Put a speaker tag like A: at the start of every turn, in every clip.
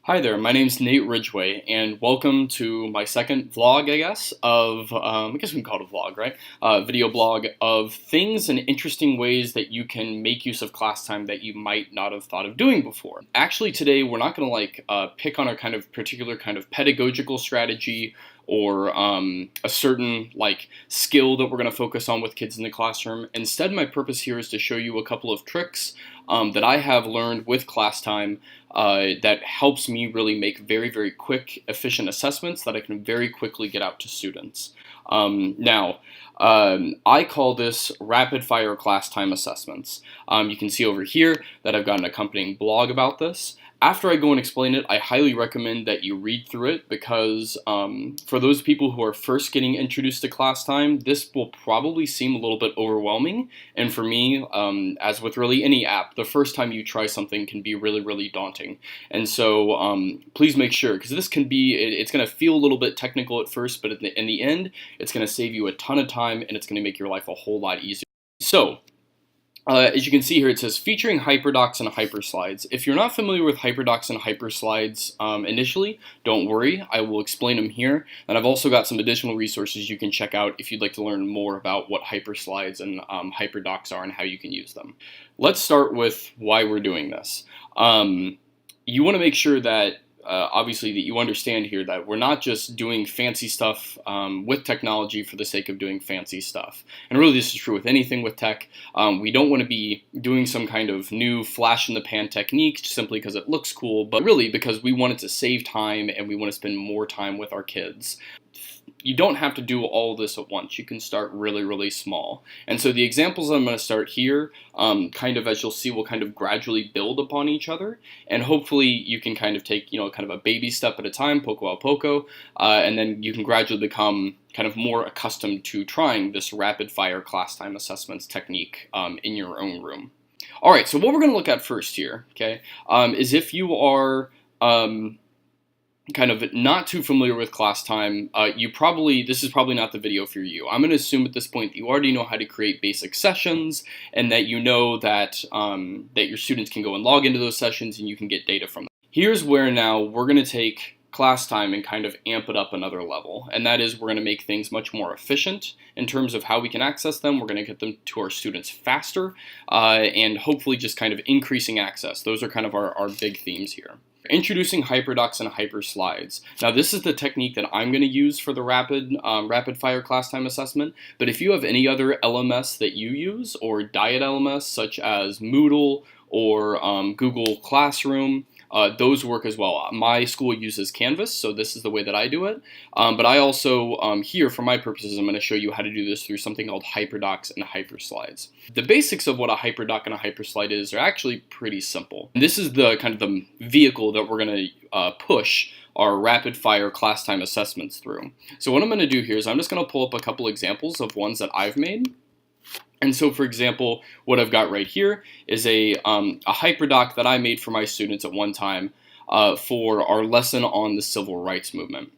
A: Hi there, my name's Nate Ridgway, and welcome to my second vlog, I guess, I guess we can call it a vlog, right? Video blog of things and interesting ways that you can make use of class time that you might not have thought of doing before. Actually, today we're not going to pick on a kind of particular kind of pedagogical strategy or a certain skill that we're going to focus on with kids in the classroom. Instead, my purpose here is to show you a couple of tricks that I have learned with class time that helps me really make very, very quick, efficient assessments that I can very quickly get out to students. I call this rapid-fire class time assessments. You can see over here that I've got an accompanying blog about this. After I go and explain it, I highly recommend that you read through it because for those people who are first getting introduced to class time, this will probably seem a little bit overwhelming. And for me, as with really any app, the first time you try something can be really, really daunting. And so please make sure, because this can be, it's going to feel a little bit technical at first, but in the end, it's going to save you a ton of time and it's going to make your life a whole lot easier. So, as you can see here, it says featuring hyperdocs and hyperslides. If you're not familiar with hyperdocs and hyperslides initially, don't worry, I will explain them here. And I've also got some additional resources you can check out if you'd like to learn more about what hyperslides and hyperdocs are and how you can use them. Let's start with why we're doing this. You want to make sure that obviously that you understand here that we're not just doing fancy stuff with technology for the sake of doing fancy stuff. And really this is true with anything with tech. We don't want to be doing some kind of new flash in the pan technique simply because it looks cool, but really because we want it to save time and we want to spend more time with our kids. You don't have to do all this at once. You can start really, really small. And so the examples I'm going to start here, kind of as you'll see, will kind of gradually build upon each other. And hopefully you can kind of take, kind of a baby step at a time, poco a poco, and then you can gradually become kind of more accustomed to trying this rapid fire class time assessments technique in your own room. All right, so what we're going to look at first here, okay, is if you are kind of not too familiar with class time, this is probably not the video for you. I'm going to assume at this point that you already know how to create basic sessions and that you know that, that your students can go and log into those sessions and you can get data from them. Here's where now we're going to take class time and kind of amp it up another level, and that is we're going to make things much more efficient in terms of how we can access them. We're going to get them to our students faster and hopefully just kind of increasing access. Those are kind of our big themes here. Introducing hyperdocs and hyperslides. Now this is the technique that I'm going to use for the rapid fire class time assessment, but if you have any other LMS that you use or diet LMS such as Moodle or Google Classroom, those work as well. My school uses Canvas, so this is the way that I do it. But I also, here for my purposes, I'm going to show you how to do this through something called hyperdocs and hyperslides. The basics of what a hyperdoc and a hyperslide is are actually pretty simple. And this is the kind of the vehicle that we're going to push our rapid fire class time assessments through. So what I'm going to do here is I'm just going to pull up a couple examples of ones that I've made. And so, for example, what I've got right here is a hyperdoc that I made for my students at one time for our lesson on the civil rights movement.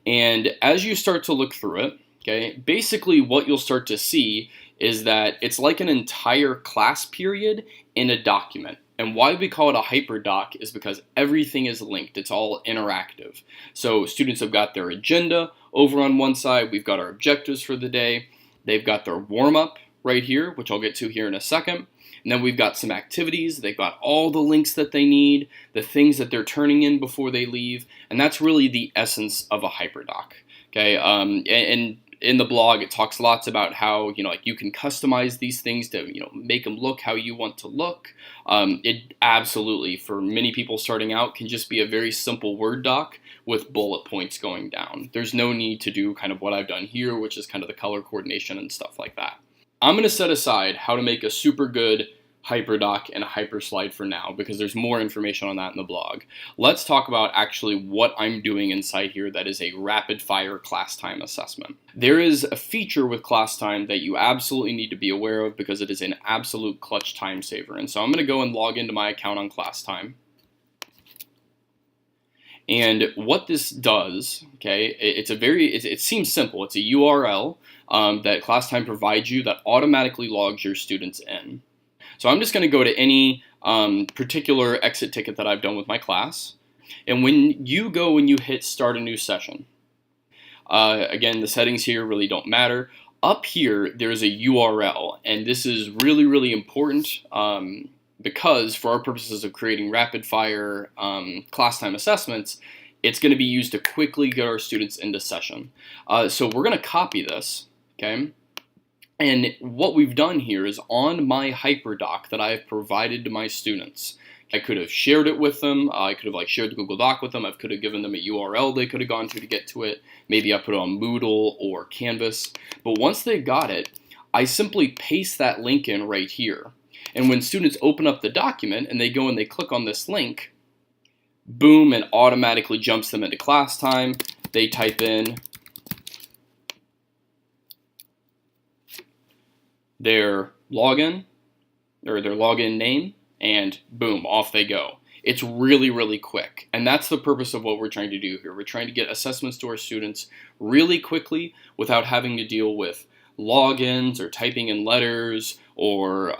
A: And as you start to look through it, okay, basically what you'll start to see is that it's like an entire class period in a document. And why we call it a hyperdoc is because everything is linked. It's all interactive. So students have got their agenda over on one side. We've got our objectives for the day. They've got their warm-up right here, which I'll get to here in a second. And then we've got some activities. They've got all the links that they need, the things that they're turning in before they leave. And that's really the essence of a hyperdoc. Okay, and in the blog, it talks lots about how, you can customize these things to, make them look how you want to look. It absolutely, for many people starting out, can just be a very simple Word doc with bullet points going down. There's no need to do kind of what I've done here, which is kind of the color coordination and stuff like that. I'm going to set aside how to make a super good hyperdoc and a hyperslide for now because there's more information on that in the blog. Let's talk about actually what I'm doing inside here that is a rapid fire class time assessment. There is a feature with class time that you absolutely need to be aware of because it is an absolute clutch time saver. And so I'm going to go and log into my account on class time. And what this does, okay, it seems simple. It's a URL that class time provides you that automatically logs your students in. So I'm just going to go to any particular exit ticket that I've done with my class. And when you go and you hit start a new session, again, the settings here really don't matter. Up here, there's a URL, and this is really, really important because for our purposes of creating rapid-fire class time assessments, it's going to be used to quickly get our students into session. So we're going to copy this, okay? And what we've done here is on my hyperdoc that I have provided to my students, I could have shared it with them. I could have shared the Google Doc with them. I could have given them a URL they could have gone to get to it. Maybe I put it on Moodle or Canvas. But once they got it, I simply paste that link in right here. And when students open up the document and they go and they click on this link, boom, it automatically jumps them into class time. They type in their login or their login name, and boom, off they go. It's really, really quick. And that's the purpose of what we're trying to do here. We're trying to get assessments to our students really quickly without having to deal with logins or typing in letters or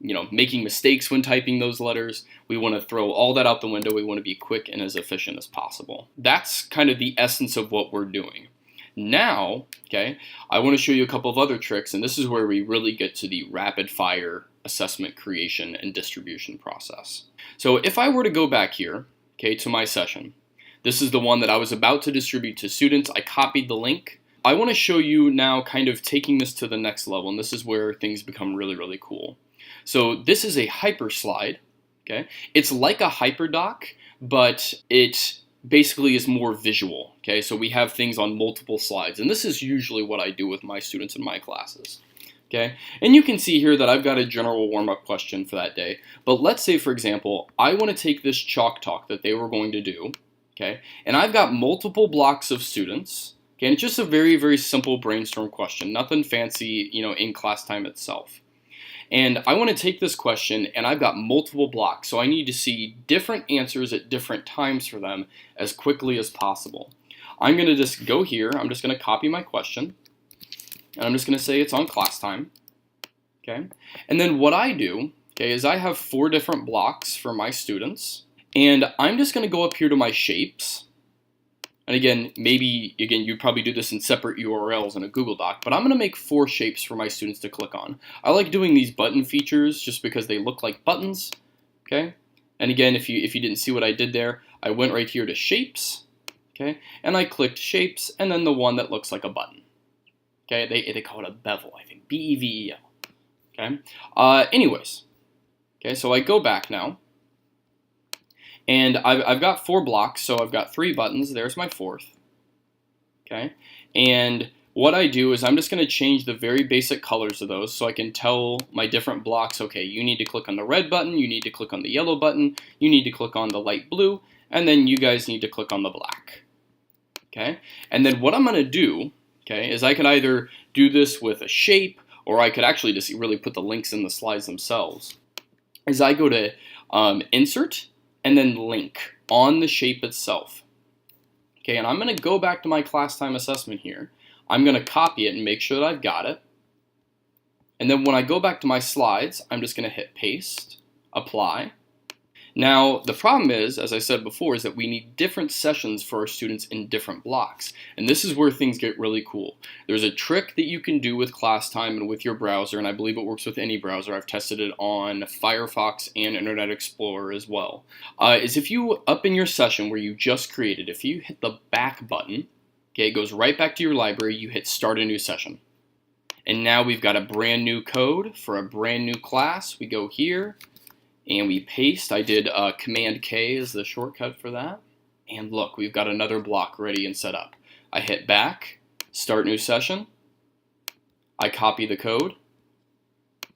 A: making mistakes when typing those letters. We want to throw all that out the window. We want to be quick and as efficient as possible. That's kind of the essence of what we're doing. Now, okay, I want to show you a couple of other tricks, and this is where we really get to the rapid fire assessment creation and distribution process. So if I were to go back here, okay, to my session, this is the one that I was about to distribute to students. I copied the link. I want to show you now kind of taking this to the next level, and this is where things become really, really cool. So this is a hyper slide, okay? It's like a hyperdoc, but it basically is more visual, okay? So we have things on multiple slides, and this is usually what I do with my students in my classes, okay? And you can see here that I've got a general warm-up question for that day, but let's say, for example, I want to take this chalk talk that they were going to do, okay? And I've got multiple blocks of students, okay? And it's just a very, very simple brainstorm question, nothing fancy, in class time itself. And I want to take this question, and I've got multiple blocks, so I need to see different answers at different times for them as quickly as possible. I'm going to just go here, I'm just going to copy my question, and I'm just going to say it's on class time, okay? And then what I do, okay, is I have 4 different blocks for my students, and I'm just going to go up here to my shapes. And again, you'd probably do this in separate URLs in a Google Doc, but I'm going to make 4 shapes for my students to click on. I like doing these button features just because they look like buttons, okay? And again, if you didn't see what I did there, I went right here to shapes, okay? And I clicked shapes, and then the one that looks like a button, okay? They call it a bevel, I think, B-E-V-E-L, okay? Anyways, okay, so I go back now. And I've got 4 blocks, so I've got 3 buttons. There's my 4th, okay? And what I do is I'm just going to change the very basic colors of those so I can tell my different blocks, okay, you need to click on the red button, you need to click on the yellow button, you need to click on the light blue, and then you guys need to click on the black, okay? And then what I'm going to do, okay, is I can either do this with a shape, or I could actually just really put the links in the slides themselves, is I go to Insert, and then link on the shape itself. Okay, and I'm going to go back to my class time assessment here. I'm going to copy it and make sure that I've got it. And then when I go back to my slides, I'm just going to hit paste, apply. Now, the problem is, as I said before, is that we need different sessions for our students in different blocks. And this is where things get really cool. There's a trick that you can do with class time and with your browser, and I believe it works with any browser. I've tested it on Firefox and Internet Explorer as well. Is if you, up in your session where you just created, if you hit the back button, okay, it goes right back to your library, you hit start a new session. And now we've got a brand new code for a brand new class. We go here, and we paste. I did Command K as the shortcut for that. And look, we've got another block ready and set up. I hit back, start new session. I copy the code.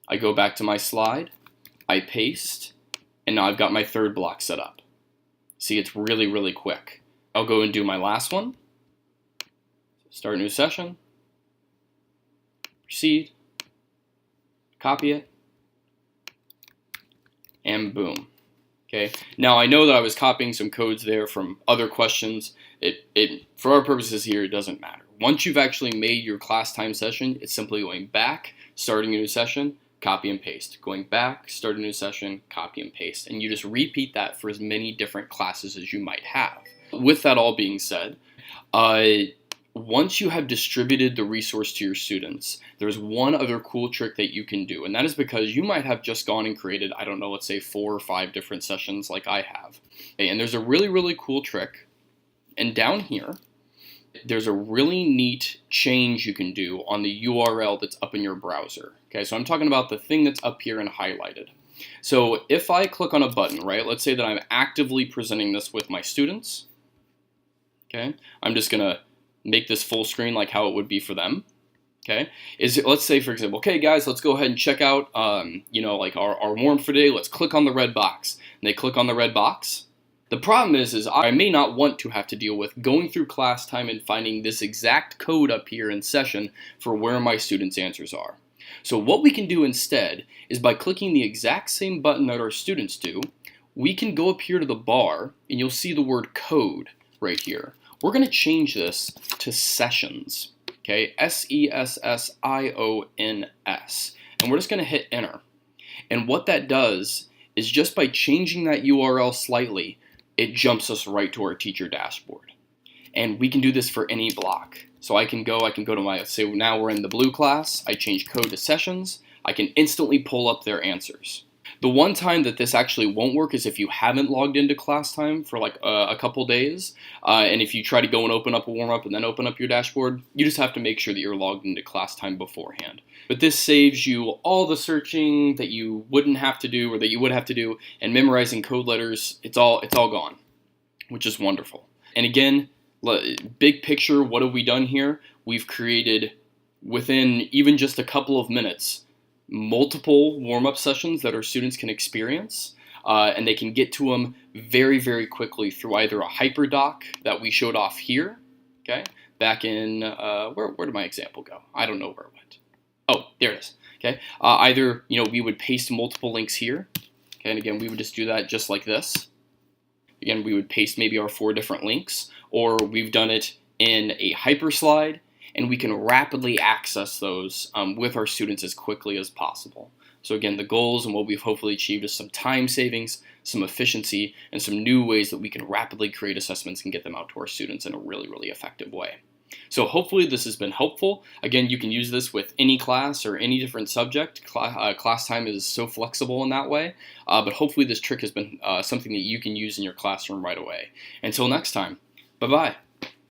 A: I go back to my slide. I paste. And now I've got my 3rd block set up. See, it's really, really quick. I'll go and do my last one. Start new session. Proceed. Copy it. And boom. Okay. Now I know that I was copying some codes there from other questions. For our purposes here, it doesn't matter. Once you've actually made your class time session, it's simply going back, starting a new session, copy and paste. Going back, start a new session, copy and paste. And you just repeat that for as many different classes as you might have. With that all being said, once you have distributed the resource to your students, there's one other cool trick that you can do, and that is because you might have just gone and created, I don't know, let's say 4 or 5 different sessions like I have. Okay, and there's a really, really cool trick, and down here, there's a really neat change you can do on the URL that's up in your browser. Okay, so I'm talking about the thing that's up here and highlighted. So if I click on a button, right, let's say that I'm actively presenting this with my students. Okay, I'm just gonna make this full screen like how it would be for them. Okay, let's say for example, okay guys, let's go ahead and check out like our warm for today. Let's click on the red box. And they click on the red box. The problem is I may not want to have to deal with going through class time and finding this exact code up here in session for where my students' answers are. So what we can do instead is by clicking the exact same button that our students do, we can go up here to the bar and you'll see the word code right here. We're going to change this to sessions, okay, S-E-S-S-I-O-N-S, and we're just going to hit enter. And what that does is just by changing that URL slightly, it jumps us right to our teacher dashboard. And we can do this for any block. So I can go to my, let's say now we're in the blue class, I change code to sessions, I can instantly pull up their answers. The one time that this actually won't work is if you haven't logged into class time for like a couple days, and if you try to go and open up a warm-up and then open up your dashboard, you just have to make sure that you're logged into class time beforehand. But this saves you all the searching that you wouldn't have to do or that you would have to do, and memorizing code letters, it's all gone, which is wonderful. And again, big picture, what have we done here? We've created, within even just a couple of minutes, multiple warm-up sessions that our students can experience, and they can get to them very, very quickly through either a hyperdoc that we showed off here, okay, back in, where did my example go? I don't know where it went. Oh, there it is, okay. Either, we would paste multiple links here, okay, and again, we would just do that just like this. Again, we would paste maybe our 4 different links, or we've done it in a hyperslide, and we can rapidly access those with our students as quickly as possible. So again, the goals and what we've hopefully achieved is some time savings, some efficiency, and some new ways that we can rapidly create assessments and get them out to our students in a really, really effective way. So hopefully this has been helpful. Again, you can use this with any class or any different subject. Class time is so flexible in that way, but hopefully this trick has been something that you can use in your classroom right away. Until next time, bye-bye.